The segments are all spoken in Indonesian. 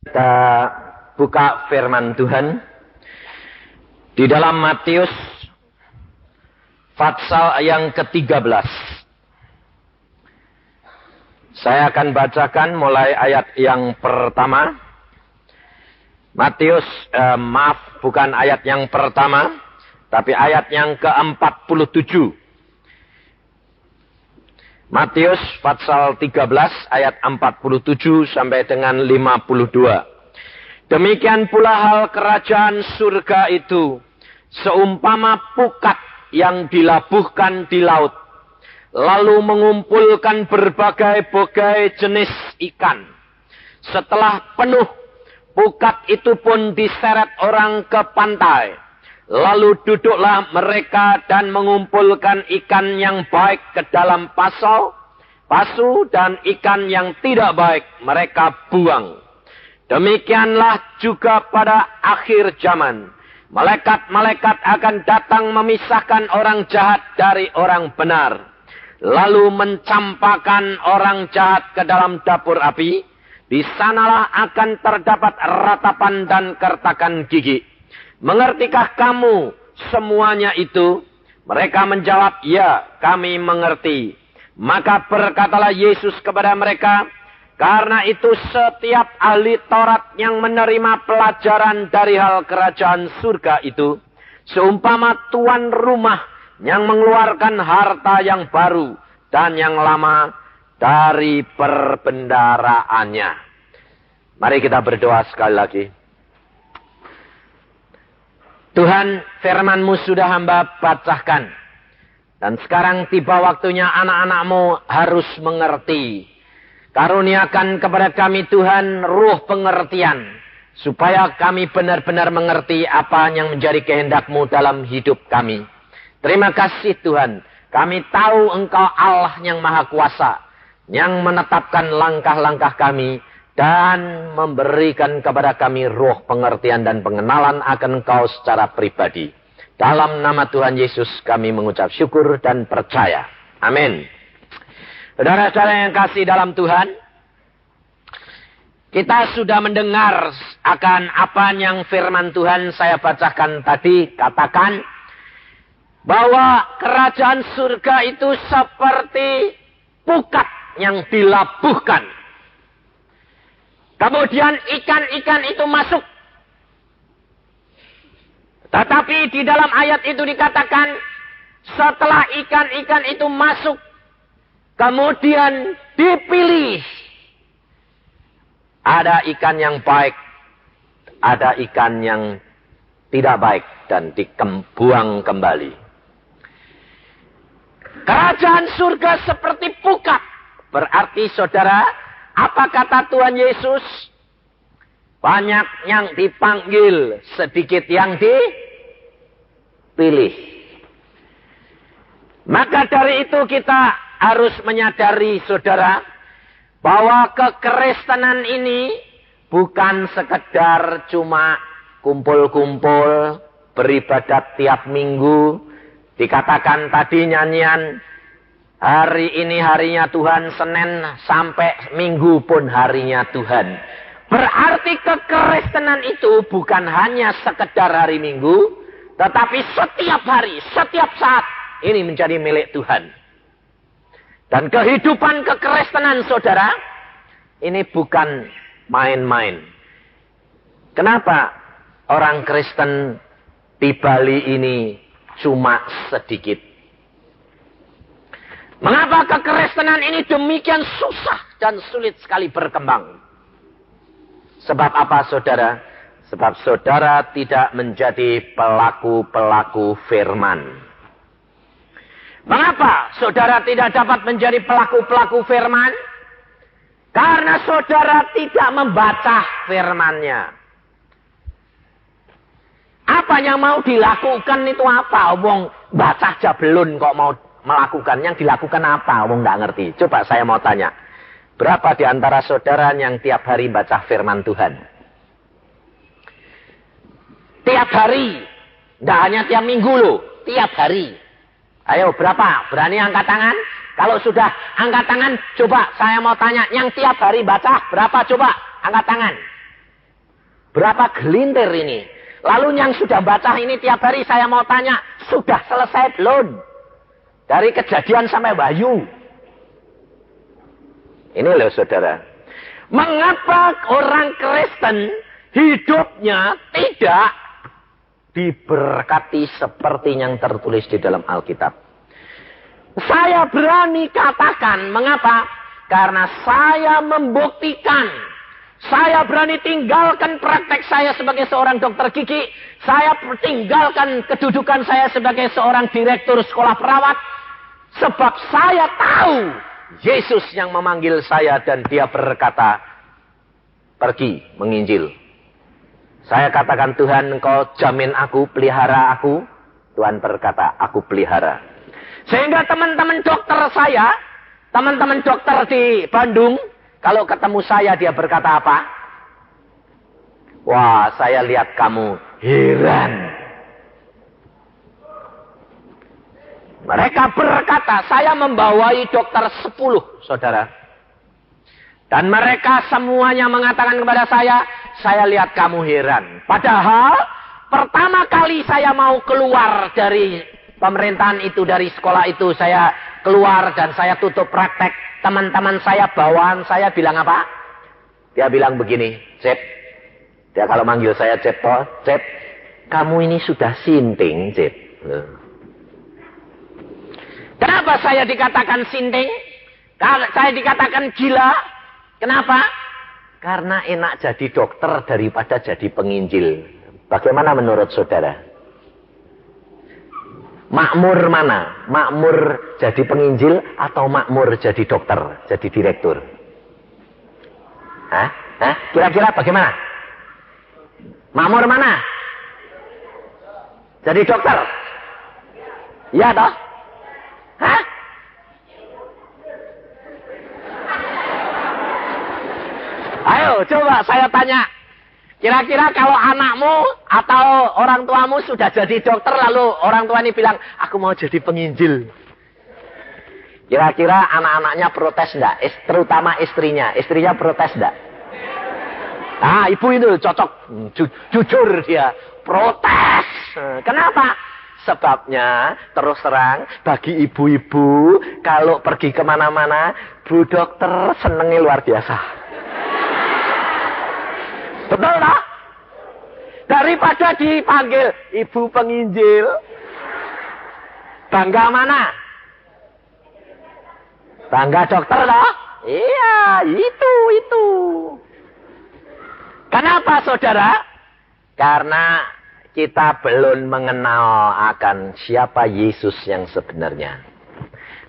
Kita buka firman Tuhan di dalam Matius pasal yang ke-13. Saya akan bacakan mulai ayat yang pertama. Matius, bukan ayat yang pertama, tapi ayat yang ke-47. Matius pasal 13 ayat 47 sampai dengan 52. Demikian pula hal kerajaan surga itu, seumpama pukat yang dilabuhkan di laut, lalu mengumpulkan berbagai-bagai jenis ikan. Setelah penuh, pukat itu pun diseret orang ke pantai. Lalu duduklah mereka dan mengumpulkan ikan yang baik ke dalam pasu dan ikan yang tidak baik mereka buang. Demikianlah juga pada akhir zaman. Malaikat-malaikat akan datang memisahkan orang jahat dari orang benar. Lalu mencampakkan orang jahat ke dalam dapur api. Di sanalah akan terdapat ratapan dan kertakan gigi. Mengertikah kamu semuanya itu? Mereka menjawab, ya, kami mengerti. Maka berkatalah Yesus kepada mereka, karena itu setiap ahli Taurat yang menerima pelajaran dari hal kerajaan surga itu, seumpama tuan rumah yang mengeluarkan harta yang baru dan yang lama dari perbendaraannya. Mari kita berdoa sekali lagi. Tuhan, firman-Mu sudah hamba bacakan. Dan sekarang tiba waktunya anak-anak-Mu harus mengerti. Karuniakan kepada kami Tuhan ruh pengertian. Supaya kami benar-benar mengerti apa yang menjadi kehendak-Mu dalam hidup kami. Terima kasih Tuhan. Kami tahu Engkau Allah yang Maha Kuasa. Yang menetapkan langkah-langkah kami. Dan memberikan kepada kami roh pengertian dan pengenalan akan Engkau secara pribadi. Dalam nama Tuhan Yesus kami mengucap syukur dan percaya. Amin. Saudara-saudara yang kasih dalam Tuhan, kita sudah mendengar akan apa yang firman Tuhan saya bacakan tadi. Katakan bahwa kerajaan surga itu seperti pukat yang dilabuhkan. Kemudian ikan-ikan itu masuk. Tetapi di dalam ayat itu dikatakan, setelah ikan-ikan itu masuk, kemudian dipilih. Ada ikan yang baik, ada ikan yang tidak baik, dan dibuang kembali. Kerajaan surga seperti pukat. Berarti saudara, apa kata Tuhan Yesus? Banyak yang dipanggil, sedikit yang dipilih. Maka dari itu kita harus menyadari, saudara, bahwa kekristenan ini bukan sekedar cuma kumpul-kumpul, beribadat tiap minggu. Dikatakan tadi nyanyian, hari ini harinya Tuhan, Senin sampai Minggu pun harinya Tuhan. Berarti kekristenan itu bukan hanya sekedar hari Minggu, tetapi setiap hari, setiap saat ini menjadi milik Tuhan. Dan kehidupan kekristenan saudara, ini bukan main-main. Kenapa orang Kristen di Bali ini cuma sedikit? Mengapa kekristenan ini demikian susah dan sulit sekali berkembang? Sebab apa saudara? Sebab saudara tidak menjadi pelaku-pelaku firman. Mengapa saudara tidak dapat menjadi pelaku-pelaku firman? Karena saudara tidak membaca firman-Nya. Apa yang mau dilakukan itu apa? Wong baca aja belum kok mau melakukan. Yang dilakukan apa? Wong nggak ngerti. Coba saya mau tanya. Berapa di antara saudara yang tiap hari baca firman Tuhan? Tiap hari. Tidak hanya tiap minggu loh. Tiap hari. Ayo berapa? Berani angkat tangan? Kalau sudah angkat tangan, coba saya mau tanya. Yang tiap hari baca berapa? Coba angkat tangan. Berapa gelintir ini? Lalu yang sudah baca ini tiap hari saya mau tanya, sudah selesai belum? Dari Kejadian sampai Wahyu. Ini loh saudara. Mengapa orang Kristen hidupnya tidak diberkati seperti yang tertulis di dalam Alkitab? Saya berani katakan, mengapa? Karena saya membuktikan. Saya berani tinggalkan praktek saya sebagai seorang dokter gigi. Saya tinggalkan kedudukan saya sebagai seorang direktur sekolah perawat. Sebab saya tahu Yesus yang memanggil saya dan dia berkata, pergi menginjil. Saya katakan, Tuhan, engkau jamin aku, pelihara aku. Tuhan berkata, aku pelihara. Sehingga teman-teman dokter saya, teman-teman dokter di Bandung, kalau ketemu saya dia berkata apa? Wah, saya lihat kamu heran. Mereka berkata, saya membawai dokter 10, saudara. Dan mereka semuanya mengatakan kepada saya lihat kamu heran. Padahal, pertama kali saya mau keluar dari pemerintahan itu, dari sekolah itu, saya keluar dan saya tutup praktek. Teman-teman saya, bawaan saya bilang apa? Dia bilang begini, Cep. Dia kalau manggil saya Cep, Cep, kamu ini sudah sinting, Cep. Kenapa saya dikatakan sinting? Saya dikatakan gila. Kenapa? Karena enak jadi dokter daripada jadi penginjil. Bagaimana menurut saudara? Makmur mana? Makmur jadi penginjil atau makmur jadi dokter, jadi direktur? Hah? Kira-kira bagaimana? Makmur mana? Jadi dokter? Iya toh? Hah? Ayo coba saya tanya. Kira-kira kalau anakmu atau orang tuamu sudah jadi dokter, lalu orang tua ini bilang, aku mau jadi penginjil. Kira-kira anak-anaknya protes enggak? Terutama istrinya. Istrinya protes enggak? Ah, ibu itu cocok. Jujur dia. Protes. Kenapa? Sebabnya, terus terang, bagi ibu-ibu, kalau pergi kemana-mana, Bu dokter senengnya luar biasa. Betul tak? Daripada dipanggil ibu penginjil, bangga mana? Bangga dokter tak? Iya, itu. Kenapa saudara? Karena kita belum mengenal akan siapa Yesus yang sebenarnya.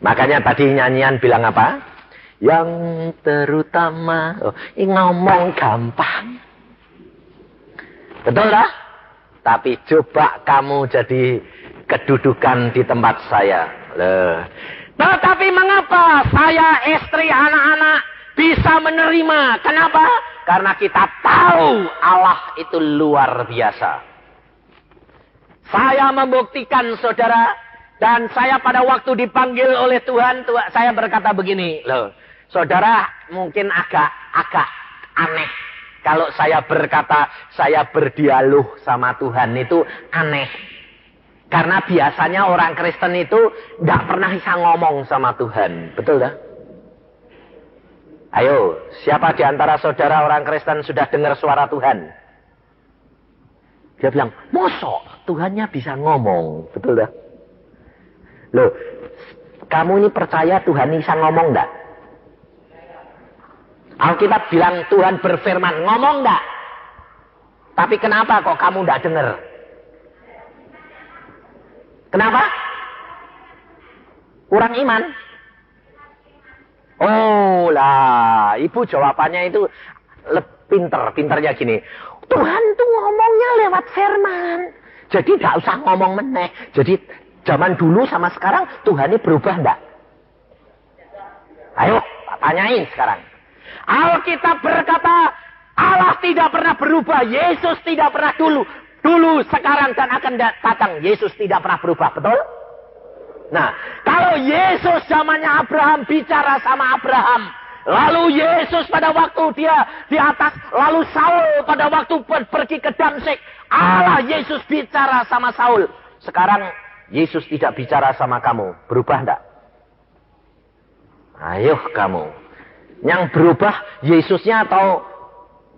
Makanya tadi nyanyian bilang apa? Yang terutama, ngomong gampang. Betul tak? Tapi coba kamu jadi kedudukan di tempat saya. Tetapi mengapa saya, istri, anak-anak bisa menerima? Kenapa? Karena kita tahu Allah itu luar biasa. Saya membuktikan saudara. Dan saya pada waktu dipanggil oleh Tuhan, saya berkata begini. Loh, saudara mungkin agak aneh. Kalau saya berkata, saya berdialog sama Tuhan itu aneh. Karena biasanya orang Kristen itu tidak pernah bisa ngomong sama Tuhan. Betul tak? Ayo, siapa di antara saudara orang Kristen sudah dengar suara Tuhan? Dia bilang, mosok Tuhannya bisa ngomong. Betul tak? Loh, kamu ini percaya Tuhan bisa ngomong tak? Alkitab bilang Tuhan berfirman, ngomong enggak? Tapi kenapa kok kamu enggak dengar? Kenapa? Kurang iman? Oh lah, ibu jawabannya itu pinternya gini. Tuhan tuh ngomongnya lewat firman. Jadi enggak usah ngomong meneh. Jadi zaman dulu sama sekarang Tuhan ini berubah enggak? Ayo, tanyain sekarang. Alkitab berkata, Allah tidak pernah berubah. Yesus tidak pernah dulu, sekarang, dan akan datang. Yesus tidak pernah berubah, betul? Nah, kalau Yesus zamannya Abraham bicara sama Abraham, Lalu Yesus pada waktu dia di atas. Lalu Saul pada waktu pergi ke Damsyik. Allah Yesus bicara sama Saul. Sekarang Yesus tidak bicara sama kamu. Berubah enggak? Ayo kamu. Yang berubah Yesusnya atau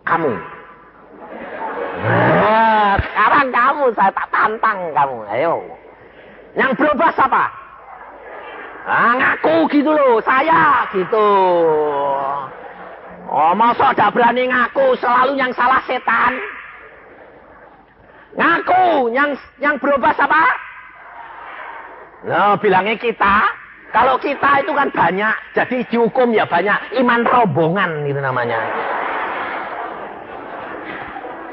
kamu? Nah, sekarang kamu, saya tak tantang kamu. Ayo. Yang berubah siapa? Ngaku gitu loh, saya gitu. Oh, masa tidak berani ngaku, selalu yang salah setan. Ngaku, yang berubah siapa? Nah, bilangnya kita. Kalau kita itu kan banyak, jadi dihukum ya banyak. Iman rombongan itu namanya.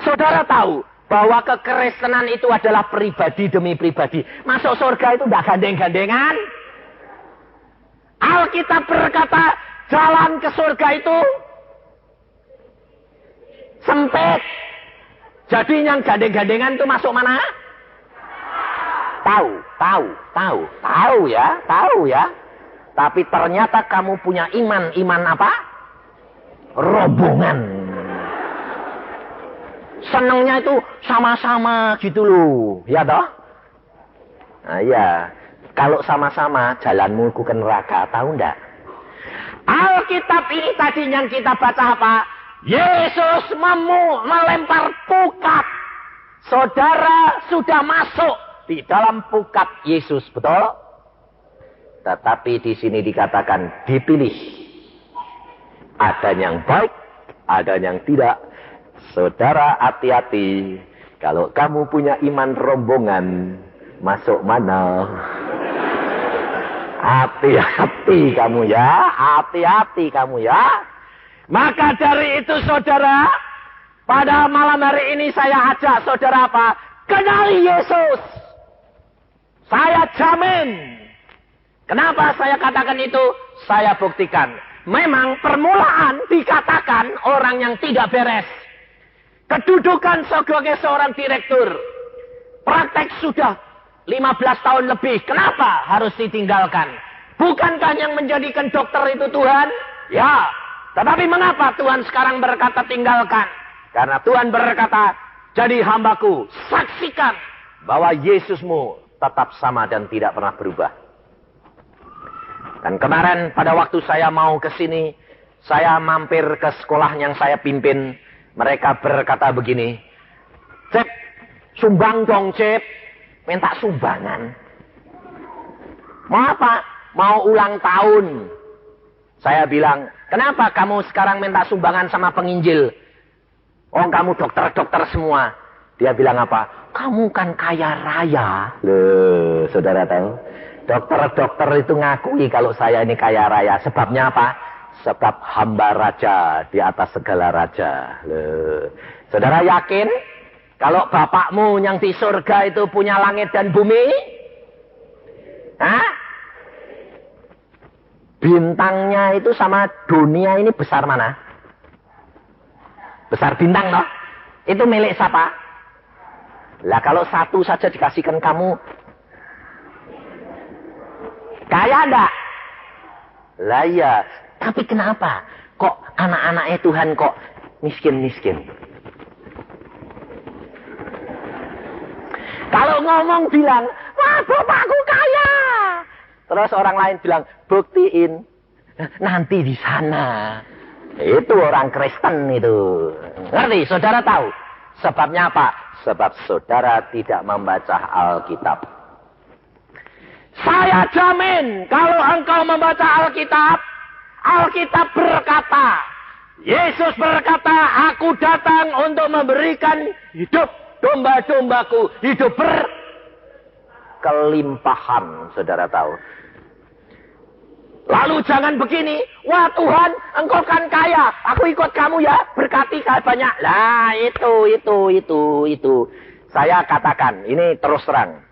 Saudara tahu bahwa kekristenan itu adalah pribadi demi pribadi. Masuk surga itu tidak gandeng-gandengan. Alkitab berkata jalan ke surga itu sempit. Jadi yang gandeng-gandengan itu masuk mana? Tahu ya. Tapi ternyata kamu punya iman apa? Rombongan. Senangnya itu sama-sama gitu loh, ya toh? Nah, ya. Kalau sama-sama jalanmu ke neraka, tahu enggak? Alkitab ini tadi yang kita baca apa? Yesus melempar pukat. Saudara sudah masuk di dalam pukat Yesus, betul? Tetapi di sini dikatakan dipilih. Ada yang baik, ada yang tidak. Saudara hati-hati. Kalau kamu punya iman rombongan, masuk mana? Hati-hati kamu ya. Hati-hati kamu ya. Maka dari itu saudara, pada malam hari ini saya ajak saudara apa? Kenali Yesus. Saya jamin. Kenapa saya katakan itu? Saya buktikan. Memang permulaan dikatakan orang yang tidak beres. Kedudukan sebagai seorang direktur. Praktek sudah 15 tahun lebih. Kenapa harus ditinggalkan? Bukankah yang menjadikan dokter itu Tuhan? Ya. Tetapi mengapa Tuhan sekarang berkata tinggalkan? Karena Tuhan berkata, jadi hambaku, saksikan bahwa Yesusmu tetap sama dan tidak pernah berubah. Dan kemarin pada waktu saya mau ke sini, saya mampir ke sekolah yang saya pimpin. Mereka berkata begini, Cep, sumbang dong Cep, minta sumbangan. Mau apa? Mau ulang tahun. Saya bilang, kenapa kamu sekarang minta sumbangan sama penginjil? Oh, kamu dokter-dokter semua. Dia bilang apa? Kamu kan kaya raya. Loh, saudara tahu? Dokter-dokter itu ngakui kalau saya ini kaya raya. Sebabnya apa? Sebab hamba raja di atas segala raja. Loh. Saudara yakin? Kalau bapakmu yang di surga itu punya langit dan bumi? Hah? Bintangnya itu sama dunia ini besar mana? Besar bintang loh. Itu milik siapa? Lah kalau satu saja dikasihkan kamu, kaya enggak? Lah iya. Tapi kenapa? Kok anak-anaknya Tuhan kok miskin-miskin? Kalau ngomong bilang, wah bapakku kaya. Terus orang lain bilang, buktiin. Nanti di sana. Itu orang Kristen itu. Ngerti? Saudara tahu? Sebabnya apa? Sebab saudara tidak membaca Alkitab. Saya jamin kalau engkau membaca Alkitab, Alkitab berkata, Yesus berkata, aku datang untuk memberikan hidup domba-dombaku, hidup berkelimpahan, saudara tahu. Lalu jangan begini, wah Tuhan, engkau kan kaya, aku ikut kamu ya, berkati kaya banyak. Lah itu. Saya katakan, ini terus terang.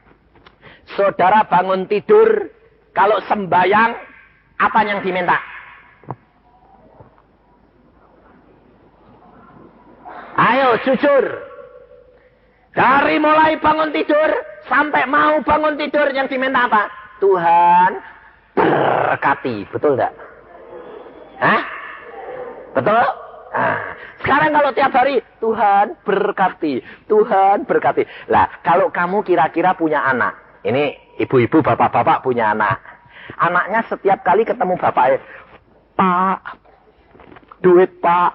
Saudara bangun tidur, kalau sembayang, apa yang diminta? Ayo jujur. Dari mulai bangun tidur, sampai mau bangun tidur, yang diminta apa? Tuhan, berkati, betul enggak? Hah? Betul? Nah, sekarang kalau tiap hari, Tuhan berkati, Tuhan berkati. Lah, kalau kamu kira-kira punya anak, ini ibu-ibu, bapak-bapak punya anak. Anaknya setiap kali ketemu bapaknya, Pak, duit Pak,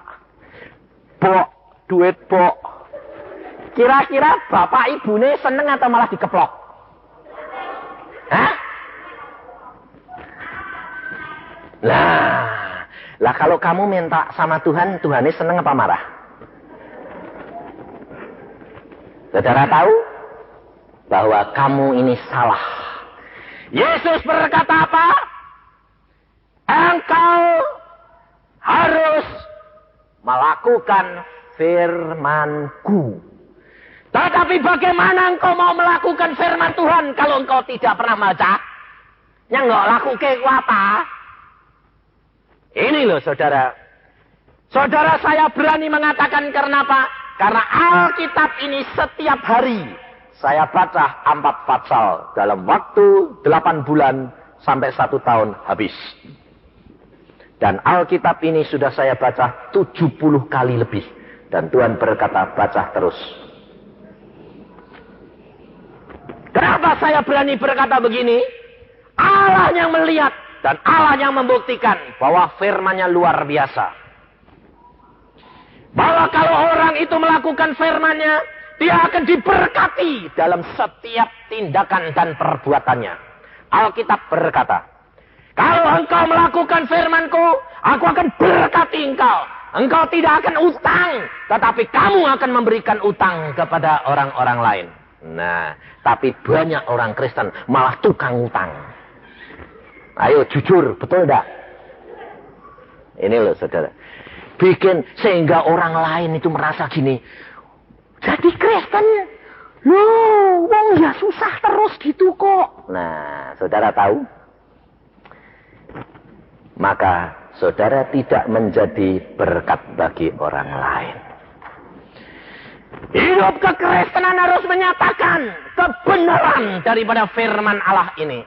Pok, duit Pok. Kira-kira bapak ibunya seneng atau malah dikeplok? Hah? Lah kalau kamu minta sama Tuhan, Tuhannya seneng apa marah? Saudara tahu bahwa kamu ini salah. Yesus berkata apa? Engkau harus melakukan firman-Ku. Tetapi bagaimana engkau mau melakukan firman Tuhan kalau engkau tidak pernah baca? Yang enggak lakukan apa? Ini loh saudara. Saudara, saya berani mengatakan karena apa? Karena Alkitab ini setiap hari saya baca 4 pasal dalam waktu 8 bulan sampai 1 tahun habis. Dan Alkitab ini sudah saya baca 70 kali lebih. Dan Tuhan berkata, baca terus. Kenapa saya berani berkata begini? Allah yang melihat dan Allah yang membuktikan bahwa firman-Nya luar biasa. Bahwa kalau orang itu melakukan firman-Nya, dia akan diberkati dalam setiap tindakan dan perbuatannya. Alkitab berkata, kalau engkau melakukan firman-Ku, aku akan berkati engkau. Engkau tidak akan utang, tetapi kamu akan memberikan utang kepada orang-orang lain. Nah, tapi banyak orang Kristen malah tukang utang. Ayo jujur, betul enggak? Ini loh saudara. Bikin sehingga orang lain itu merasa gini. Jadi Kristen, loh, wong ya susah terus gitu kok. Nah, saudara tahu? Maka saudara tidak menjadi berkat bagi orang lain. Hidup kekristenan harus menyatakan kebenaran daripada firman Allah ini.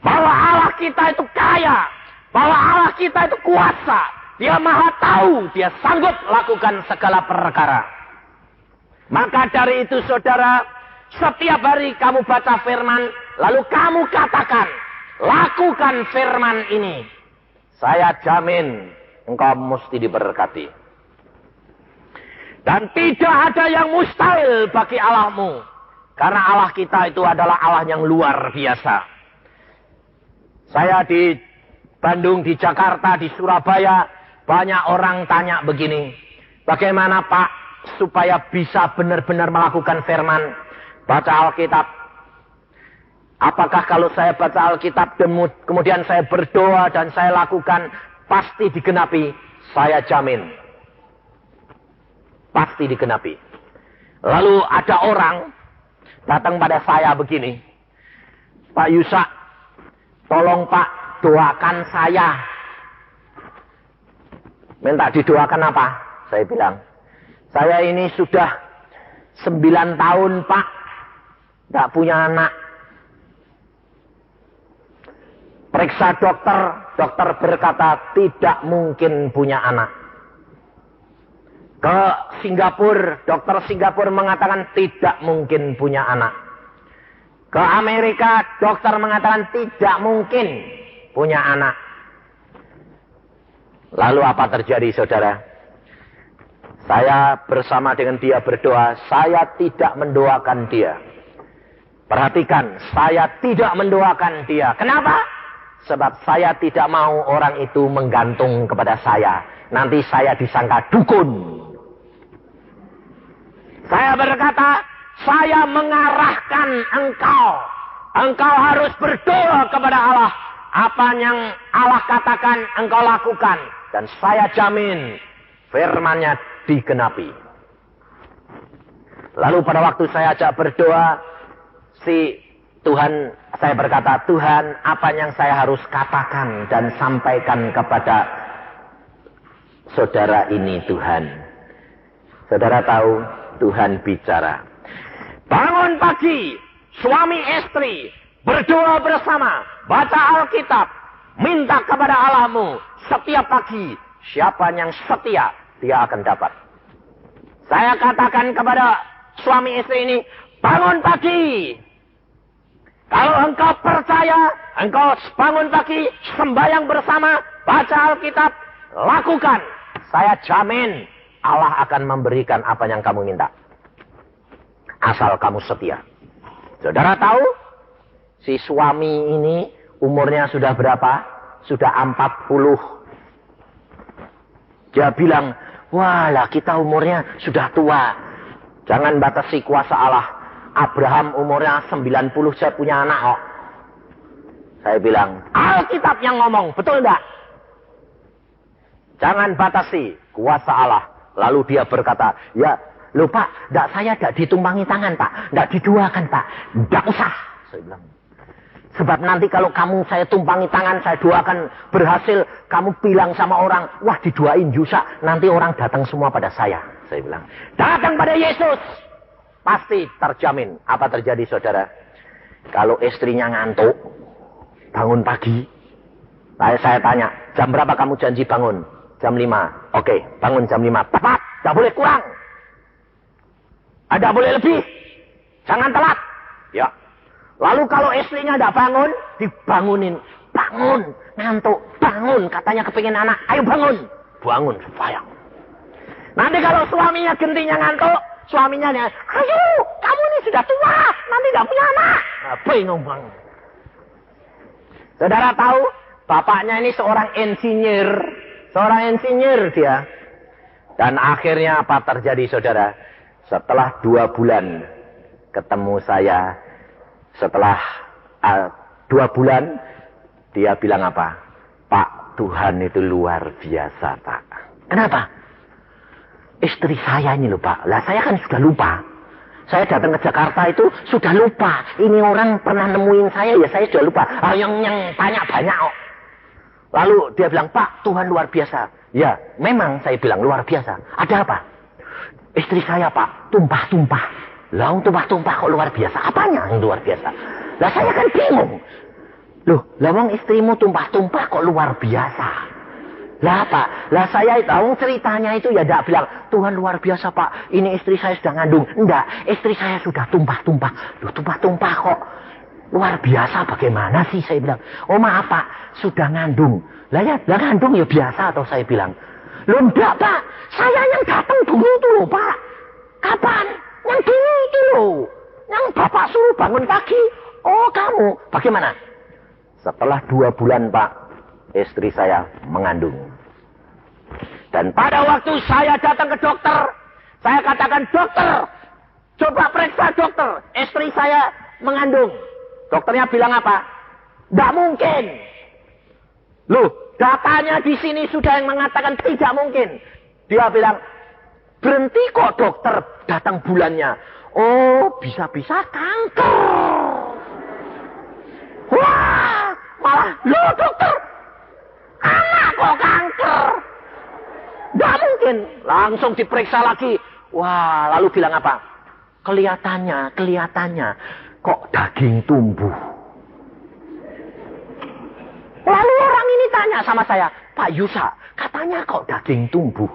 Bahwa Allah kita itu kaya. Bahwa Allah kita itu kuasa. Dia maha tahu. Dia sanggup lakukan segala perkara. Maka dari itu saudara, setiap hari kamu baca firman, lalu kamu katakan, lakukan firman ini. Saya jamin engkau mesti diberkati. Dan tidak ada yang mustahil bagi Allahmu. Karena Allah kita itu adalah Allah yang luar biasa. Saya di Bandung, di Jakarta, di Surabaya, banyak orang tanya begini. Bagaimana Pak supaya bisa benar-benar melakukan firman? Baca Alkitab. Apakah kalau saya baca Alkitab, kemudian saya berdoa dan saya lakukan, pasti digenapi? Saya jamin. Pasti digenapi. Lalu ada orang datang pada saya begini. Pak Yusak, tolong Pak, doakan saya. Minta didoakan apa? Saya bilang, saya ini sudah 9 tahun Pak, tidak punya anak. Periksa dokter, dokter berkata tidak mungkin punya anak. Ke Singapura, dokter Singapura mengatakan tidak mungkin punya anak. Ke Amerika, dokter mengatakan tidak mungkin punya anak. Lalu apa terjadi saudara? Saya bersama dengan dia berdoa, saya tidak mendoakan dia. Perhatikan, saya tidak mendoakan dia. Kenapa? Sebab saya tidak mau orang itu menggantung kepada saya. Nanti saya disangka dukun. Saya berkata, saya mengarahkan engkau. Engkau harus berdoa kepada Allah. Apa yang Allah katakan, engkau lakukan. Dan saya jamin, firman-Nya digenapi. Lalu pada waktu saya ajak berdoa, saya berkata, Tuhan, apa yang saya harus katakan dan sampaikan kepada saudara ini Tuhan. Saudara tahu, Tuhan bicara. Bangun pagi, suami istri, berdoa bersama, baca Alkitab, minta kepada Allahmu setiap pagi, Siapa yang setia, dia akan dapat. Saya katakan kepada suami istri ini, bangun pagi. Kalau engkau percaya, engkau bangun pagi, sembahyang bersama, baca Alkitab, lakukan. Saya jamin Allah akan memberikan apa yang kamu minta. Asal kamu setia. Saudara tahu, si suami ini umurnya sudah berapa? Sudah 40. Dia bilang, walah kita umurnya sudah tua. Jangan batasi kuasa Allah. Abraham umurnya 90 saya punya anak kok. Saya bilang, Alkitab yang ngomong, betul enggak? Jangan batasi kuasa Allah. Lalu dia berkata, ya loh Pak, saya tidak ditumpangi tangan Pak. Tidak diduakan Pak. Tidak usah. Saya bilang. Sebab nanti kalau saya tumpangi tangan, saya doakan berhasil. Kamu bilang sama orang, wah diduain Yusa. Nanti orang datang semua pada saya. Saya bilang, datang pada Yesus. Pasti terjamin. Apa terjadi saudara? Kalau istrinya ngantuk, bangun pagi. Saya tanya, jam berapa kamu janji bangun? Jam 5. Oke, bangun jam 5. Tepat, tidak boleh kurang. Tidak boleh lebih. Jangan telat. Ya. Lalu kalau istrinya tidak bangun, dibangunin. Bangun, ngantuk, bangun. Katanya kepingin anak, ayo bangun. Bangun, supaya. Nanti kalau suaminya gentinya ngantuk, suaminya nih, ayo, kamu ini sudah tua, nanti tidak punya anak. Bingung bang. Saudara tahu, bapaknya ini seorang insinyur dia. Dan akhirnya apa terjadi saudara? Setelah 2 bulan ketemu saya, setelah 2 bulan, dia bilang apa? Pak, Tuhan itu luar biasa Pak. Kenapa? Istri saya ini loh Pak. Lah saya kan sudah lupa. Saya datang ke Jakarta itu sudah lupa. Ini orang pernah nemuin saya, ya saya sudah lupa. Yang tanya banyak kok. Lalu dia bilang, Pak, Tuhan luar biasa. Ya, memang saya bilang luar biasa. Ada apa? Istri saya Pak, tumpah-tumpah. Lah tumpah-tumpah kok luar biasa? Apanya yang luar biasa? Lah saya kan bingung. Loh, lawang istrimu tumpah-tumpah kok luar biasa? Lah Pak, lah saya tahu ceritanya itu ya tidak bilang, Tuhan luar biasa Pak, ini istri saya sudah ngandung. Enggak, istri saya sudah tumpah-tumpah. Loh tumpah-tumpah kok luar biasa bagaimana sih saya bilang. Oh maaf Pak, sudah ngandung. Lah ngandung ya biasa atau saya bilang. Loh enggak Pak, saya yang datang dulu itu loh Pak. Kapan? Yang dulu itu loh. Yang Bapak suruh bangun pagi. Oh kamu, bagaimana? Setelah 2 bulan Pak, istri saya mengandung. Dan pada waktu saya datang ke dokter, saya katakan, dokter, coba periksa dokter, istri saya mengandung. Dokternya bilang apa? Tidak mungkin. Loh, datanya di sini sudah yang mengatakan tidak mungkin. Dia bilang, berhenti kok dokter, datang bulannya. Oh, bisa-bisa kanker. Wah, malah, loh dokter, anak kok kanker. Tidak mungkin. Langsung diperiksa lagi. Wah, lalu bilang apa? Kelihatannya, kok daging tumbuh. Lalu orang ini tanya sama saya, Pak Yusa, katanya kok daging tumbuh.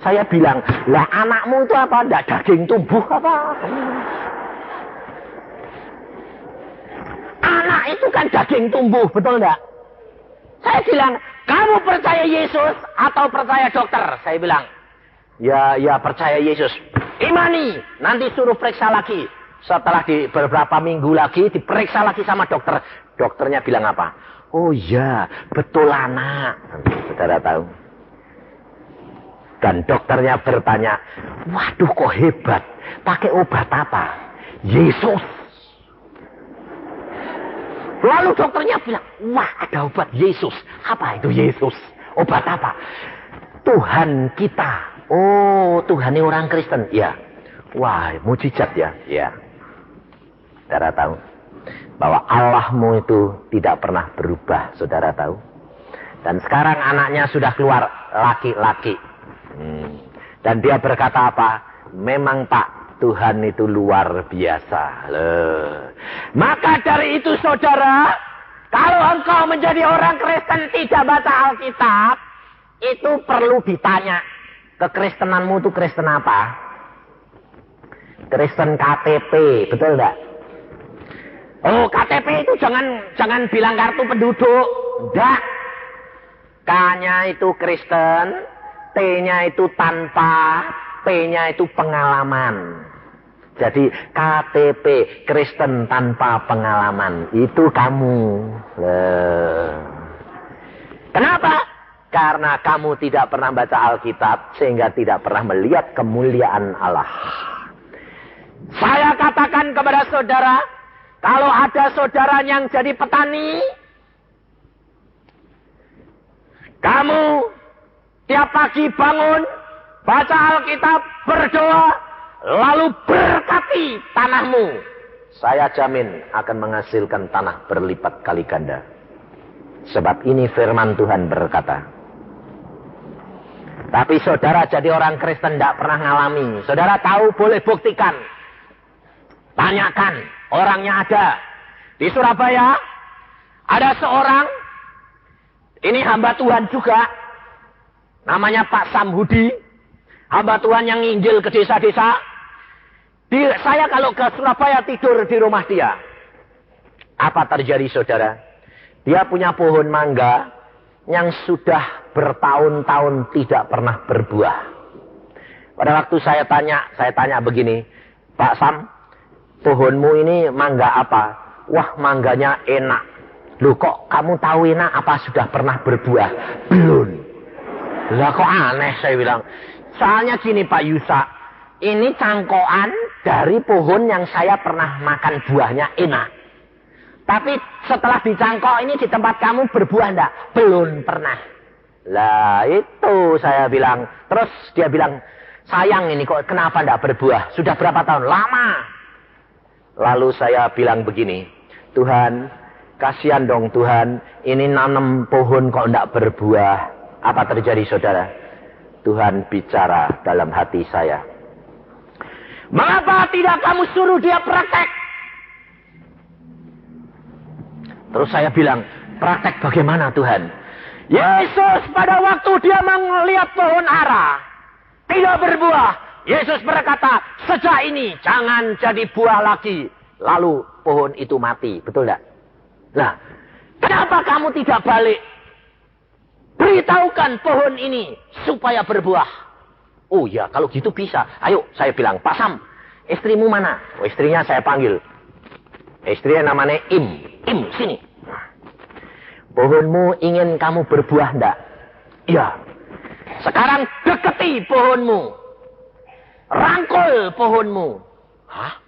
Saya bilang, lah anakmu itu apa? Tidak daging tumbuh apa? Anak itu kan daging tumbuh, betul enggak? Saya bilang, kamu percaya Yesus atau percaya dokter? Saya bilang, ya percaya Yesus. Imani, nanti suruh periksa lagi. Setelah beberapa minggu lagi, diperiksa lagi sama dokter. Dokternya bilang apa? Oh iya, betul anak. Saudara tahu. Dan dokternya bertanya, waduh kok hebat. Pakai obat apa? Yesus. Lalu dokternya bilang, wah ada obat Yesus. Apa itu Yesus? Obat apa? Tuhan kita. Oh, Tuhan ini orang Kristen. Ya. Wah, mujizat ya. Ya. Saudara tahu bahwa Allahmu itu tidak pernah berubah. Saudara tahu. Dan sekarang anaknya sudah keluar laki-laki. Dan dia berkata apa? Memang Pak, Tuhan itu luar biasa. Loh. Maka dari itu saudara, kalau engkau menjadi orang Kristen tidak baca Alkitab, itu perlu ditanya. Kekristenanmu itu Kristen apa? Kristen KTP, betul enggak? Oh, KTP itu jangan bilang kartu penduduk. Enggak. K-nya itu Kristen, T-nya itu tanpa, P-nya itu pengalaman. Jadi KTP Kristen tanpa pengalaman itu kamu. Kenapa? Karena kamu tidak pernah baca Alkitab sehingga tidak pernah melihat kemuliaan Allah. Saya katakan kepada saudara, kalau ada saudara yang jadi petani, kamu tiap pagi bangun, baca Alkitab, berdoa, lalu berkati tanahmu. Saya jamin akan menghasilkan tanah berlipat kali ganda. Sebab ini firman Tuhan berkata. Tapi saudara jadi orang Kristen tidak pernah ngalami. Saudara tahu, boleh buktikan. Tanyakan, orangnya ada. Di Surabaya, ada seorang, ini hamba Tuhan juga, namanya Pak Samhudi, hamba Tuhan yang nginjil ke desa-desa. Saya kalau ke Surabaya tidur di rumah dia. Apa terjadi saudara? Dia punya pohon mangga yang sudah bertahun-tahun tidak pernah berbuah. Pada waktu saya tanya begini, Pak Sam, pohonmu ini mangga apa? Wah, mangganya enak. Loh, kok kamu tahu enak? Apa sudah pernah berbuah? Belum. Lah kok aneh, saya bilang. Soalnya gini Pak Yusa, ini cangkokan dari pohon yang saya pernah makan buahnya enak. Tapi setelah dicangkok ini di tempat kamu berbuah enggak? Belum pernah. Lah itu saya bilang. Terus dia bilang, sayang ini kok kenapa enggak berbuah? Sudah berapa tahun? Lama. Lalu saya bilang begini, Tuhan, kasihan dong Tuhan, ini nanam pohon kok enggak berbuah. Apa terjadi saudara? Tuhan bicara dalam hati saya. Mengapa tidak kamu suruh dia praktek? Terus saya bilang, praktek bagaimana Tuhan? Yesus pada waktu dia melihat pohon ara tidak berbuah, Yesus berkata, sejak ini jangan jadi buah lagi. Lalu pohon itu mati, betul tidak? Nah, kenapa kamu tidak balik? Beritahukan pohon ini supaya berbuah. Oh ya, kalau gitu bisa. Ayo, saya bilang, Pak Sam, istrimu mana? Oh, istrinya saya panggil. Istrinya namanya Im, sini. Pohonmu ingin kamu berbuah enggak? Iya. Sekarang deketi pohonmu. Rangkul pohonmu. Hah?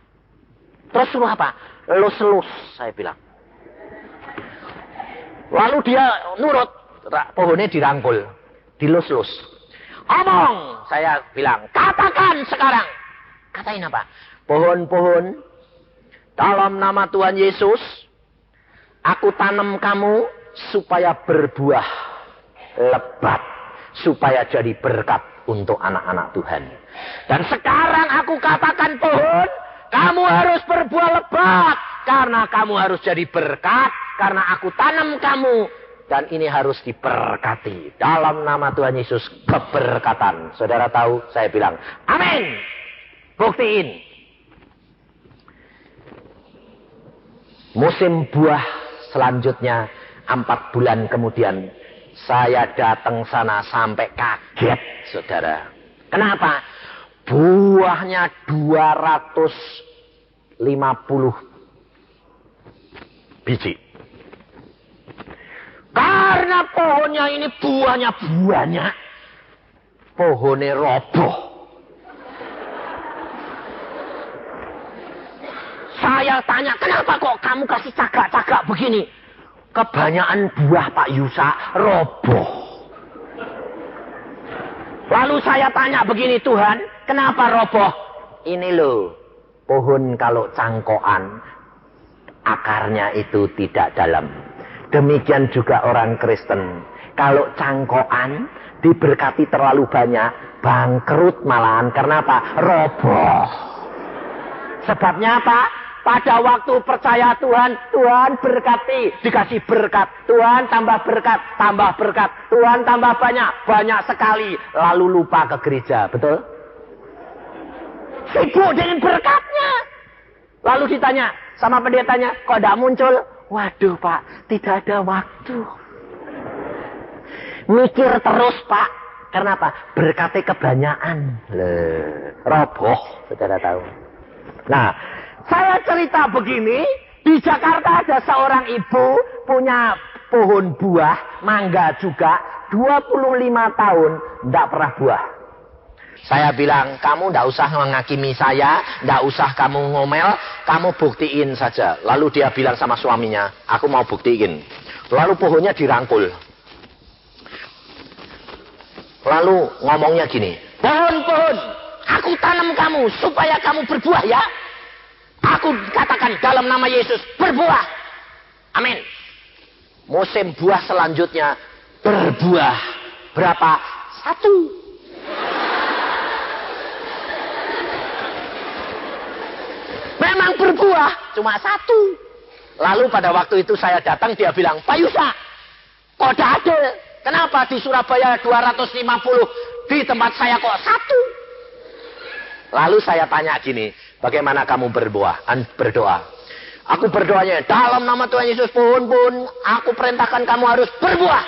Terus suruh apa? Elus-elus, saya bilang. Lalu dia nurut. Pohonnya dirangkul. Dilus-lus. Omong, saya bilang. Katakan sekarang. Katain apa? Pohon-pohon. Dalam nama Tuhan Yesus, aku tanam kamu supaya berbuah lebat, supaya jadi berkat untuk anak-anak Tuhan. Dan sekarang aku katakan pohon, kamu harus berbuah lebat, karena kamu harus jadi berkat, karena aku tanam kamu, dan ini harus diberkati. Dalam nama Tuhan Yesus, keberkatan. Saudara tahu, saya bilang, amin. Buktiin. Musim buah selanjutnya 4 bulan kemudian saya datang sana sampai kaget, saudara. Kenapa? Buahnya 250 biji. Karena pohonnya ini buahnya banyak, pohonnya roboh. Saya tanya, kenapa kok kamu kasih cagak-cagak begini? Kebanyakan buah Pak Yusa roboh. Lalu saya tanya begini, Tuhan, kenapa roboh? Ini loh, pohon kalau cangkokan, akarnya itu tidak dalam. Demikian juga orang Kristen. Kalau cangkokan, diberkati terlalu banyak, bangkrut malahan. Karena apa? Roboh. Sebabnya apa? pada waktu percaya Tuhan, Tuhan berkati, dikasih berkat. Tuhan tambah berkat, tambah berkat. Tuhan tambah banyak, banyak sekali. Lalu lupa ke gereja, betul? Sibuk dengan berkatnya. Lalu ditanya sama pendetanya, kok tidak muncul? Waduh Pak, tidak ada waktu. Mikir terus Pak. Karena apa? Berkatnya kebanyakan. Roboh, saudara tahu. Nah, saya cerita begini. Di Jakarta ada seorang ibu punya pohon buah, mangga juga. 25 tahun, tidak pernah buah. Saya bilang, kamu tidak usah menghakimi saya, tidak usah kamu ngomel, kamu buktiin saja. Lalu dia bilang sama suaminya, aku mau buktiin. Lalu pohonnya dirangkul. Lalu ngomongnya gini, pohon-pohon, aku tanam kamu supaya kamu berbuah ya. Aku katakan dalam nama Yesus, berbuah. Amin. Musim buah selanjutnya, berbuah. Berapa? 1. Memang berbuah, cuma 1. Lalu pada waktu itu saya datang, dia bilang, Pak Yusa, kok tidak ada? Kenapa di Surabaya 250, di tempat saya kok 1? Lalu saya tanya gini, bagaimana kamu berdoa? Aku berdoanya, dalam nama Tuhan Yesus pun, aku perintahkan kamu harus berbuah.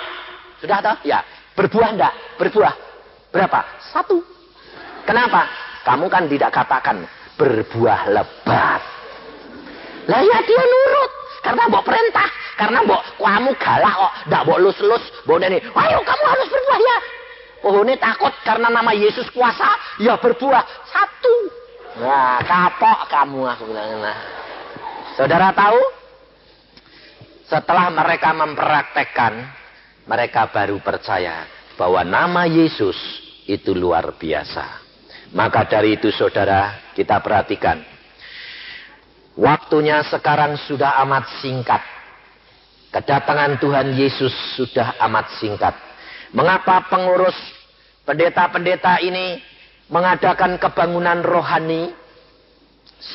Sudah tahu? Ya, berbuah enggak? Berbuah. Berapa? 1. Kenapa? Kamu kan tidak katakan berbuah lebat. Lah ya dia nurut. Karena mbok perintah. Karena mbok kamu galak kok. Ndak mbok lus-lus. Mbok ini, ayo kamu harus berbuah ya. Pohonnya takut karena nama Yesus kuasa. Ya berbuah 1. Nah kapok kamu aku bilang. Nah. Saudara tahu? Setelah mereka mempraktekkan. Mereka baru percaya. Bahwa nama Yesus itu luar biasa. Maka dari itu saudara, kita perhatikan. Waktunya sekarang sudah amat singkat. Kedatangan Tuhan Yesus sudah amat singkat. Mengapa pengurus pendeta-pendeta ini mengadakan kebangunan rohani?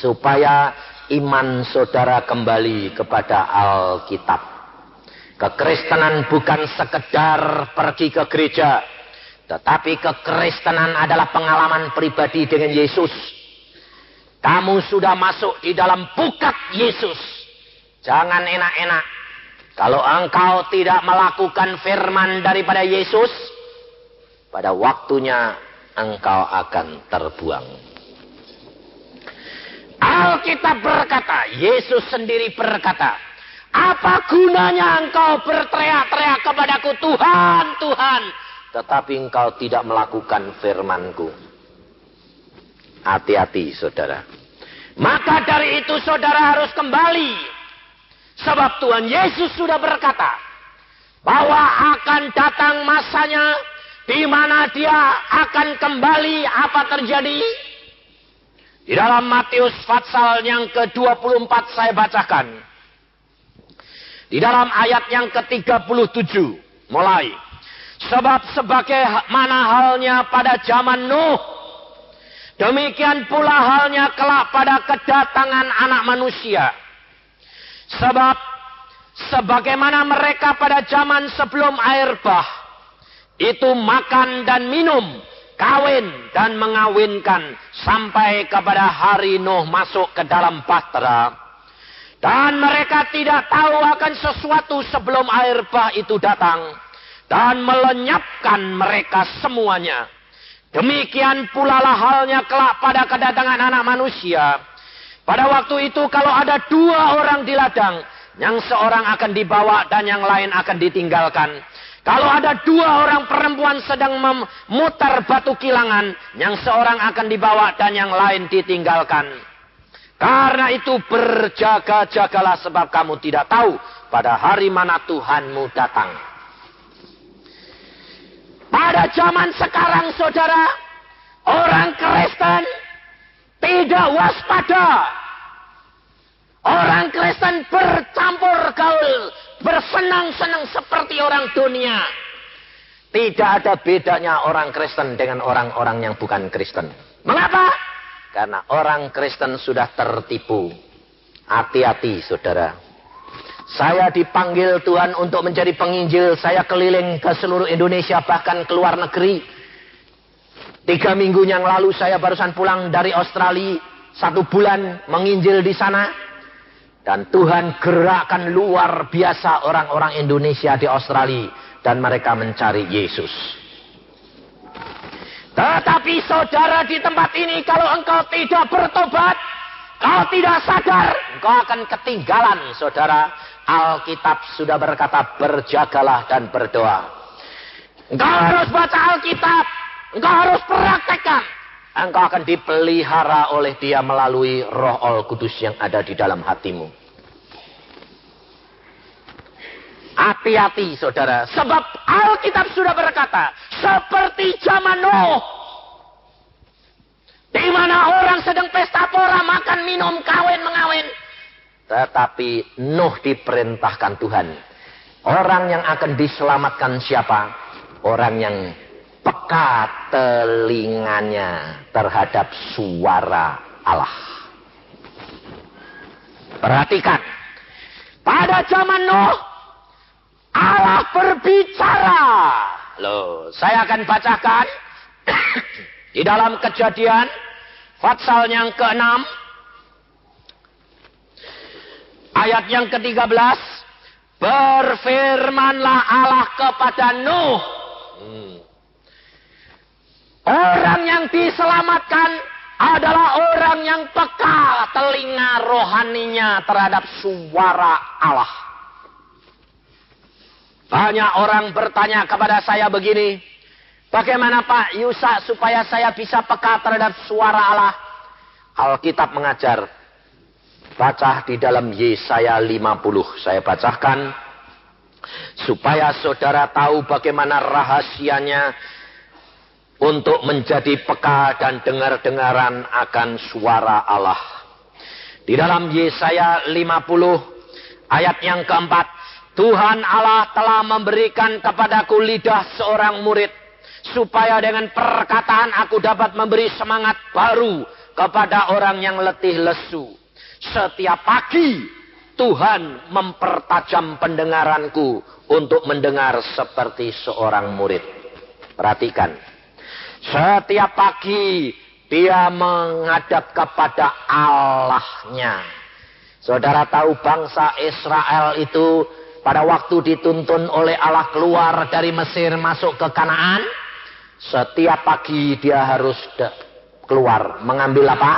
Supaya iman saudara kembali kepada Alkitab. Kekristenan bukan sekedar pergi ke gereja. Tetapi kekristenan adalah pengalaman pribadi dengan Yesus. Kamu sudah masuk di dalam pukat Yesus. Jangan enak-enak. Kalau engkau tidak melakukan firman daripada Yesus, pada waktunya engkau akan terbuang. Alkitab berkata, Yesus sendiri berkata, apa gunanya engkau berteriak-teriak kepadaku, Tuhan, Tuhan, tetapi engkau tidak melakukan firman-Ku. Hati-hati saudara. Maka dari itu saudara harus kembali. Sebab Tuhan Yesus sudah berkata. Bahwa akan datang masanya. Di mana dia akan kembali. Apa terjadi? Di dalam Matius pasal yang ke-24 saya bacakan. Di dalam ayat yang ke-37. Mulai. Sebab sebagaimana halnya pada zaman Nuh, demikian pula halnya kelak pada kedatangan anak manusia. Sebab sebagaimana mereka pada zaman sebelum air bah, itu makan dan minum, kawin dan mengawinkan, sampai kepada hari Nuh masuk ke dalam bahtera. Dan mereka tidak tahu akan sesuatu sebelum air bah itu datang. Dan melenyapkan mereka semuanya. Demikian pula lah halnya kelak pada kedatangan anak manusia. Pada waktu itu kalau ada 2 orang di ladang, yang seorang akan dibawa dan yang lain akan ditinggalkan. Kalau ada 2 orang perempuan sedang memutar batu kilangan, yang seorang akan dibawa dan yang lain ditinggalkan. Karena itu berjaga-jagalah sebab kamu tidak tahu pada hari mana Tuhanmu datang. Pada zaman sekarang saudara, orang Kristen tidak waspada. Orang Kristen bercampur gaul, bersenang-senang seperti orang dunia. Tidak ada bedanya orang Kristen dengan orang-orang yang bukan Kristen. Mengapa? Karena orang Kristen sudah tertipu. Hati-hati, saudara. Saya dipanggil Tuhan untuk menjadi penginjil. Saya keliling ke seluruh Indonesia, bahkan ke luar negeri. 3 minggu yang lalu saya barusan pulang dari Australia. 1 bulan menginjil di sana. Dan Tuhan gerakkan luar biasa orang-orang Indonesia di Australia. Dan mereka mencari Yesus. Tetapi saudara di tempat ini, kalau engkau tidak bertobat, kau tidak sadar, engkau akan ketinggalan, saudara. Alkitab sudah berkata, berjagalah dan berdoa. Engkau harus baca Alkitab. Engkau harus praktekkan. Engkau akan dipelihara oleh Dia melalui Roh Kudus yang ada di dalam hatimu. Hati-hati, saudara. Sebab Alkitab sudah berkata, seperti zaman Nuh, di mana orang sedang pesta pora, makan, minum, kawin, mengawin. Tetapi Nuh diperintahkan Tuhan. Orang yang akan diselamatkan siapa? Orang yang peka telinganya terhadap suara Allah. Perhatikan. Pada zaman Nuh, Allah berbicara. Loh, saya akan bacakan di dalam Kejadian pasal yang ke-6 ayat yang ke-13. Berfirmanlah Allah kepada Nuh. Orang yang diselamatkan adalah orang yang peka telinga rohaninya terhadap suara Allah. Banyak orang bertanya kepada saya begini, bagaimana Pak Yusa supaya saya bisa peka terhadap suara Allah? Alkitab mengajar, baca di dalam Yesaya 50. Saya bacakan, supaya saudara tahu bagaimana rahasianya untuk menjadi peka dan dengar-dengaran akan suara Allah. Di dalam Yesaya 50 ayat yang keempat, Tuhan Allah telah memberikan kepadaku lidah seorang murid, supaya dengan perkataan aku dapat memberi semangat baru kepada orang yang letih lesu. Setiap pagi Tuhan mempertajam pendengaranku untuk mendengar seperti seorang murid. Perhatikan. Setiap pagi dia menghadap kepada Allahnya. Saudara tahu bangsa Israel itu pada waktu dituntun oleh Allah keluar dari Mesir masuk ke Kanaan, setiap pagi dia harus keluar mengambil apa?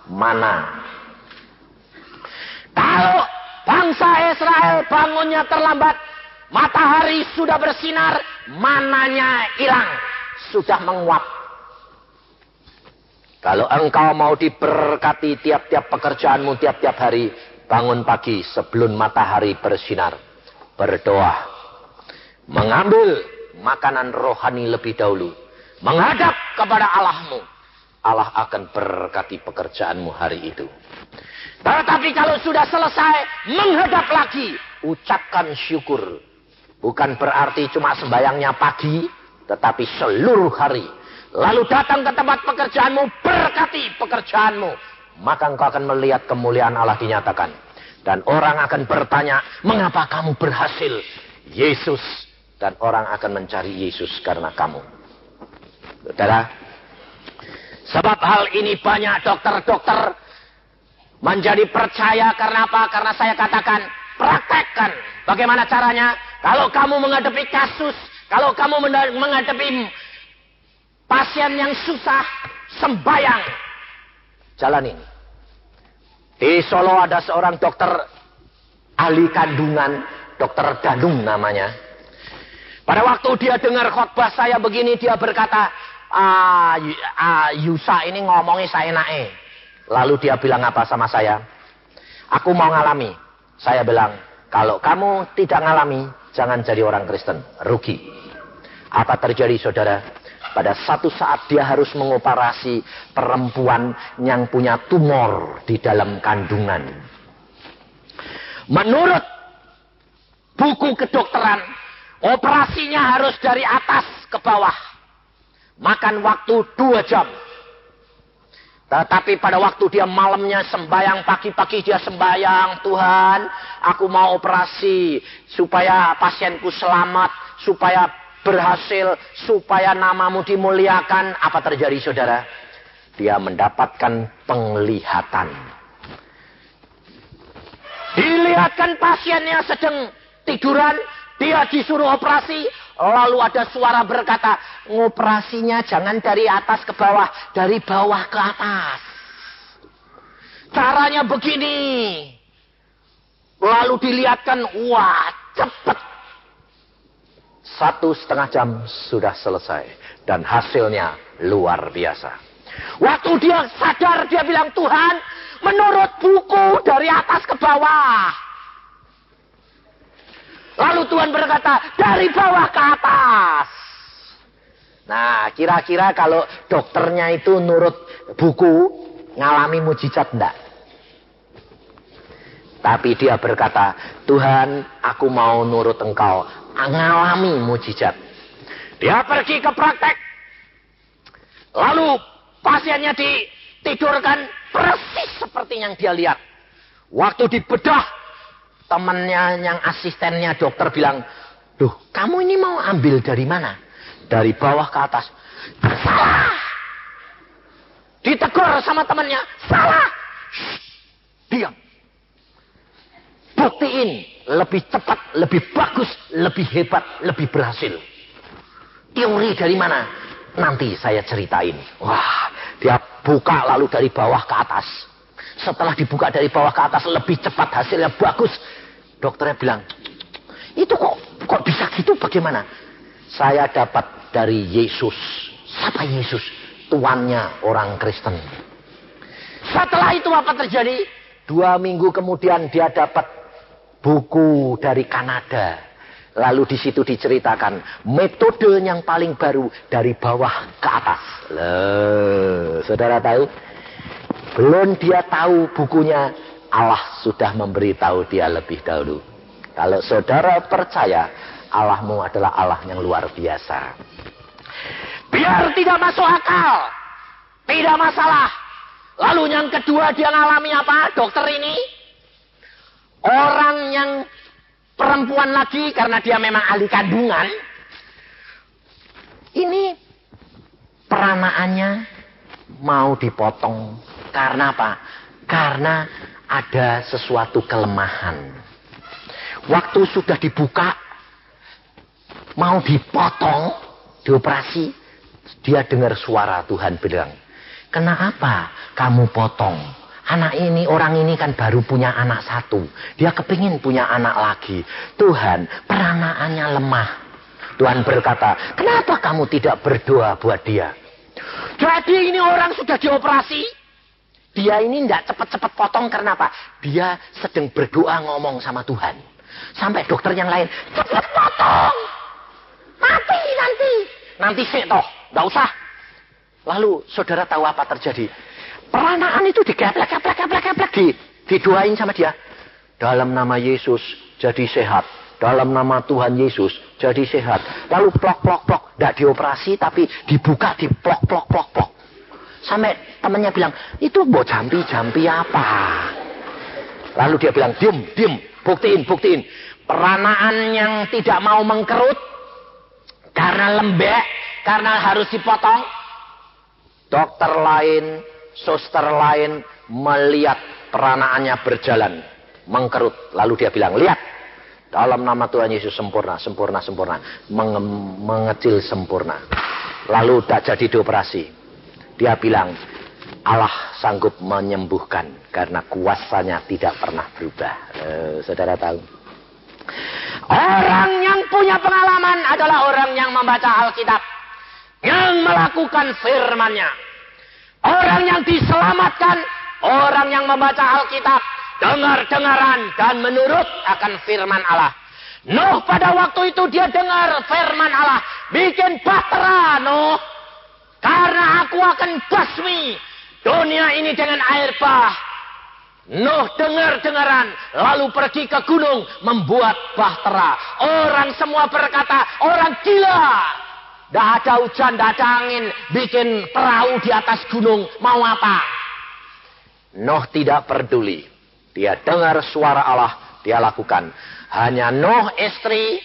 Mana. Kalau bangsa Israel bangunnya terlambat, matahari sudah bersinar, mananya hilang, sudah menguap. Kalau engkau mau diberkati tiap-tiap pekerjaanmu, tiap-tiap hari, bangun pagi sebelum matahari bersinar. Berdoa. Mengambil makanan rohani lebih dahulu. Menghadap kepada Allahmu. Allah akan berkati pekerjaanmu hari itu. Tetapi kalau sudah selesai, menghadap lagi. Ucapkan syukur. Bukan berarti cuma sembayangnya pagi, tetapi seluruh hari. Lalu datang ke tempat pekerjaanmu, berkati pekerjaanmu. Maka engkau akan melihat kemuliaan Allah dinyatakan. Dan orang akan bertanya, mengapa kamu berhasil? Yesus. Dan orang akan mencari Yesus karena kamu. Saudara, sebab hal ini banyak dokter-dokter menjadi percaya karena apa? Karena saya katakan, praktekkan. Bagaimana caranya? Kalau kamu menghadapi kasus, kalau kamu menghadapi pasien yang susah, sembayang. Jalanin. Di Solo ada seorang dokter ahli kandungan, dokter Danung namanya. Pada waktu dia dengar khotbah saya begini, dia berkata, Yusa ini ngomongnya saya nae. Lalu dia bilang apa sama saya? Aku mau ngalami. Saya bilang, kalau kamu tidak ngalami, jangan jadi orang Kristen. Rugi. Apa terjadi, saudara? Pada satu saat dia harus mengoperasi perempuan yang punya tumor di dalam kandungan. Menurut buku kedokteran, operasinya harus dari atas ke bawah. Makan waktu 2 jam. Tetapi pada waktu dia malamnya sembahyang, pagi-pagi dia sembahyang, Tuhan, aku mau operasi supaya pasienku selamat, supaya berhasil, supaya namamu dimuliakan. Apa terjadi, saudara? Dia mendapatkan penglihatan. Dilihatkan pasiennya sedang tiduran, dia disuruh operasi, lalu ada suara berkata, ngoperasinya jangan dari atas ke bawah, dari bawah ke atas. Caranya begini. Lalu dilihatkan, wah, cepat. 1,5 jam sudah selesai. Dan hasilnya luar biasa. Waktu dia sadar, dia bilang, Tuhan, menurut buku dari atas ke bawah. Lalu Tuhan berkata, dari bawah ke atas. Nah, kira-kira kalau dokternya itu nurut buku, ngalami mujizat enggak? Tapi dia berkata, Tuhan, aku mau nurut engkau, ngalami mujizat. Dia pergi ke praktek. Lalu pasiennya ditidurkan persis seperti yang dia lihat. Waktu dibedah, temannya yang asistennya dokter bilang, duh, kamu ini mau ambil dari mana? Dari bawah ke atas. Salah! Ditegur sama temannya, salah! Shh, diam. Buktiin, lebih cepat, lebih bagus, lebih hebat, lebih berhasil. Teori dari mana? Nanti saya ceritain. Wah, dia buka lalu dari bawah ke atas. Setelah dibuka dari bawah ke atas, lebih cepat, hasilnya bagus. Dokternya bilang, itu kok bisa gitu, bagaimana? Saya dapat dari Yesus. Siapa Yesus? Tuannya orang Kristen. Setelah itu apa terjadi? 2 minggu kemudian dia dapat buku dari Kanada. Lalu di situ diceritakan metode yang paling baru dari bawah ke atas. Loh, saudara tahu? Belum dia tahu bukunya, Allah sudah memberitahu dia lebih dahulu. Kalau saudara percaya, Allahmu adalah Allah yang luar biasa. Biar tidak masuk akal, tidak masalah. Lalu yang kedua dia ngalami apa? Dokter ini orang yang perempuan lagi, karena dia memang ahli kandungan. Ini peranaannya mau dipotong. Karena apa? Karena ada sesuatu kelemahan. Waktu sudah dibuka, mau dipotong, dioperasi, dia dengar suara Tuhan bilang, kenapa kamu potong? Anak ini, orang ini kan baru punya anak 1. Dia kepingin punya anak lagi. Tuhan, peranaannya lemah. Tuhan berkata, kenapa kamu tidak berdoa buat dia? Jadi ini orang sudah dioperasi. Dia ini tidak cepat-cepat potong karena apa? Dia sedang berdoa ngomong sama Tuhan. Sampai dokter yang lain, cepat potong. Mati nanti. Nanti sih toh, nggak usah. Lalu saudara tahu apa terjadi? Peranaan itu digeplek, didoain sama dia. Dalam nama Yesus, jadi sehat. Dalam nama Tuhan Yesus, jadi sehat. Lalu plok. Tidak dioperasi, tapi dibuka, diplok. Sampai temannya bilang, itu mau jampi apa? Lalu dia bilang, diam, buktiin. Peranaan yang tidak mau mengkerut, karena lembek, karena harus dipotong. Dokter lain, suster lain melihat peranaannya berjalan, mengkerut. Lalu dia bilang, lihat, dalam nama Tuhan Yesus sempurna, mengecil sempurna. Lalu tak jadi dioperasi. Dia bilang, Allah sanggup menyembuhkan karena kuasanya tidak pernah berubah. Saudara tahu? Orang yang punya pengalaman adalah orang yang membaca Alkitab, yang melakukan firman-Nya. Orang yang diselamatkan, orang yang membaca Alkitab, dengar-dengaran dan menurut akan firman Allah. Nuh pada waktu itu dia dengar firman Allah, bikin bahtera Nuh, karena aku akan basmi dunia ini dengan air bah. Nuh dengar-dengaran, lalu pergi ke gunung membuat bahtera. Orang semua berkata, orang gila. Tidak ada hujan, tidak ada angin, bikin perahu di atas gunung, mau apa? Nuh tidak peduli. Dia dengar suara Allah, dia lakukan. Hanya Nuh, istri,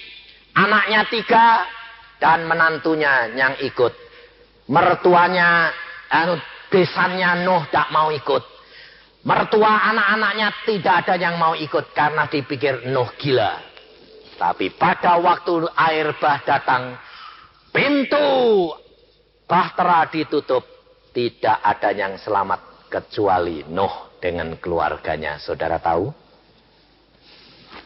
anaknya 3, dan menantunya yang ikut. Mertuanya, besannya Nuh tak mau ikut. Mertua anak-anaknya tidak ada yang mau ikut karena dipikir Nuh gila. Tapi pada waktu air bah datang, pintu bahtera ditutup, tidak ada yang selamat kecuali Nuh dengan keluarganya. Saudara tahu?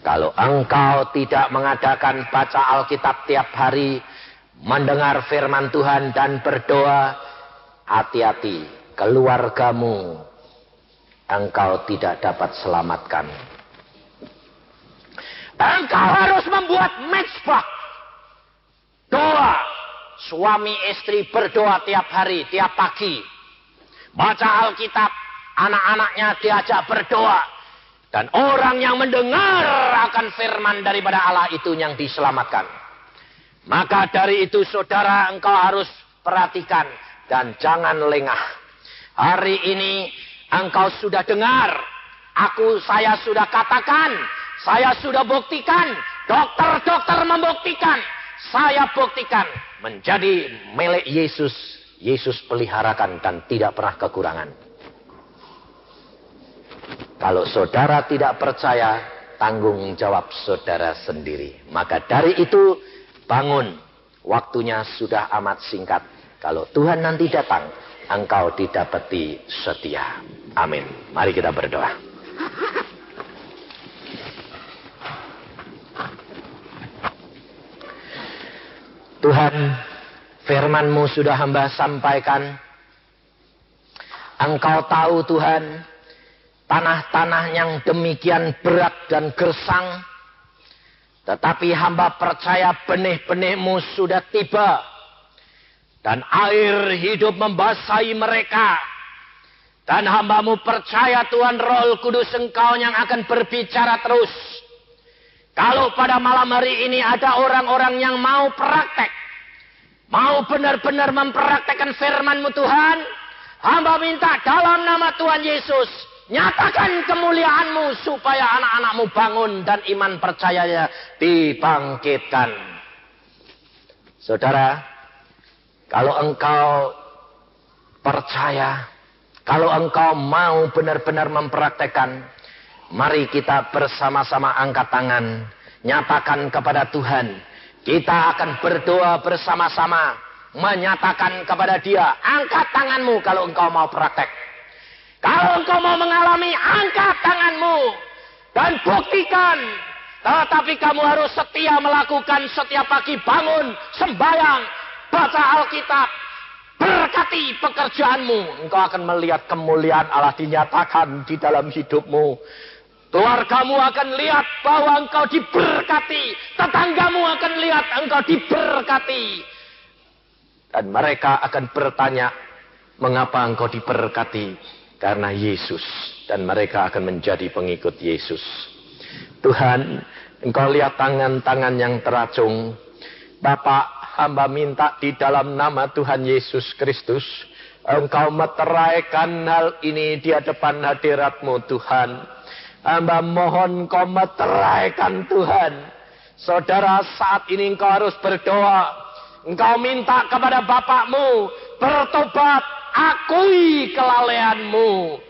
Kalau engkau tidak mengadakan baca Alkitab tiap hari, mendengar firman Tuhan dan berdoa, hati-hati, keluargamu engkau tidak dapat selamatkan. Engkau harus membuat mezbah. Doa. Suami istri berdoa tiap hari, tiap pagi. Baca Alkitab, anak-anaknya diajak berdoa. Dan orang yang mendengar akan firman daripada Allah itu yang diselamatkan. Maka dari itu saudara, engkau harus perhatikan dan jangan lengah. Hari ini engkau sudah dengar, saya sudah katakan, saya sudah buktikan, dokter-dokter membuktikan, saya buktikan, menjadi milik Yesus. Yesus peliharakan dan tidak pernah kekurangan. Kalau saudara tidak percaya, tanggung jawab saudara sendiri. Maka dari itu, bangun. Waktunya sudah amat singkat. Kalau Tuhan nanti datang, engkau didapati setia. Amin. Mari kita berdoa. Tuhan, firman-Mu sudah hamba sampaikan. Engkau tahu Tuhan, tanah-tanah yang demikian berat dan gersang. Tetapi hamba percaya benih-benih-Mu sudah tiba. Dan air hidup membasahi mereka. Dan hamba-Mu percaya Tuhan Roh Kudus Engkau yang akan berbicara terus. Kalau pada malam hari ini ada orang-orang yang mau praktek. Mau benar-benar mempraktekkan firman-Mu Tuhan. Hamba minta dalam nama Tuhan Yesus. Nyatakan kemuliaan-Mu supaya anak-anak-Mu bangun dan iman percayanya dibangkitkan. Saudara, kalau engkau percaya, kalau engkau mau benar-benar mempraktekkan, mari kita bersama-sama angkat tangan, nyatakan kepada Tuhan. Kita akan berdoa bersama-sama, menyatakan kepada Dia, angkat tanganmu kalau engkau mau praktek. Kalau engkau mau mengalami, angkat tanganmu dan buktikan. Tetapi kamu harus setia melakukan setiap pagi, bangun, sembahyang, baca Alkitab, berkati pekerjaanmu. Engkau akan melihat kemuliaan Allah dinyatakan di dalam hidupmu. Keluargamu akan lihat bahwa engkau diberkati. Tetanggamu akan lihat engkau diberkati. Dan mereka akan bertanya, mengapa engkau diberkati? Karena Yesus. Dan mereka akan menjadi pengikut Yesus. Tuhan, engkau lihat tangan-tangan yang teracung. Bapak, hamba minta di dalam nama Tuhan Yesus Kristus, engkau meteraikan hal ini di hadapan hadirat-Mu Tuhan. Hamba mohon kau meteraikan Tuhan. Saudara, saat ini engkau harus berdoa. Engkau minta kepada Bapakmu, bertobat, akui kelalaianmu.